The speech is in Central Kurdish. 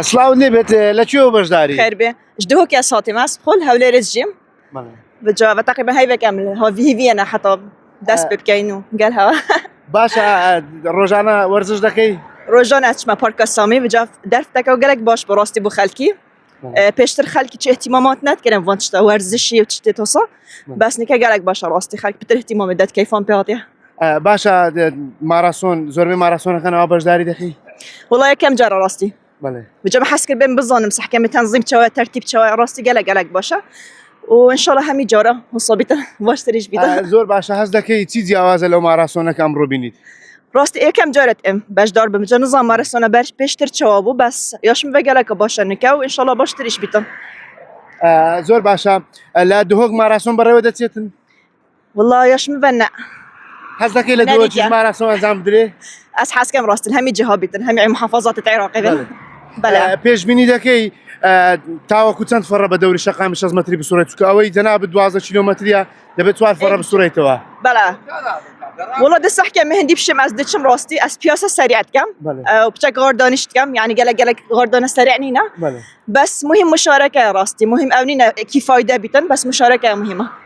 سلااو لێبێت لە کوێوە بەشداری؟ خير بێ جدهۆکیا ساڵی ماس بخۆل هەولێرە جیم بجا تقريبا هەیڤێکم هاڤیڤیەنە حتا دەست پێ بکەین و گەل هەوا باشە ڕۆژانە وەرزش دەکەی؟ ڕۆژانە ئەچمە پارکە سامی بجا دەرفتەکە و گەلێک باش بەڕاستی بۆ خەلکی پێشتر خەلکی چ احتیمامات نەدکردن وان تشتە وەرزشی و تشتێ تۆسا بەسنەکە گەلێک باشە ڕاستی خەلک پتر احتیمامی دەت کەیفان پێ هاتیە باشە ماراسۆن زۆربەی ماراسۆنەکەنەوە بەشداری دەکەی؟ وڵای یەکەم جارە ڕاستی بجا حەز کرد بێم بزانم سەحکەمی تەنزیم چاوە تەرتیب چاوە ڕاستی گەلێک باشە و ئینشاڵڵا هەمی جارە هەسابیتە باشتریش بیتە زۆر باشە هەست دەکەی چی جیاوازە لەو ماراسۆنەکە ئەمڕۆ بینیت؟ ڕاستی یەکەم جارت ئەم بەشدار بم جا نزان ماراسۆنە بەر پێشتر چاوە بوو بەس یاشم بە گەلێکە باشە نکە و ئینشاڵڵا باشتریش بیتە زۆر باشە لە دهۆک ماراسۆن بەڕێوە دەچێتن؟ وڵڵا یاشم بە نە هەست دەکەی لە دهۆکی ماراسۆن ئەنجام بدرێ؟ ئەس حەزکەم ڕاستن هەمی جیها بیتن هەمی محافەزاتی عێراقی بن پێشبینی دەکەی تاوەکو چەند فەڕە بە دەوری شەقامی 6 مەتری بسوڕێت چکە ئەوەی جەنابەت 12 کیلۆمەتریە دەبێت 4 فەڕە بسوڕێتەوە بەڵێ وڵا دەست حکەم هەندی پیشم ئەس دەچم ڕاستی ئەس پیاسە سەریعت کەم و بچە غاردانیشت کەم یعنی گەلک غاردانە سەریع نینە بەس مهم مشارەکە ڕاستی مهم ئەو نینە کی فایدە بیتن بەس مشارەکە مهمە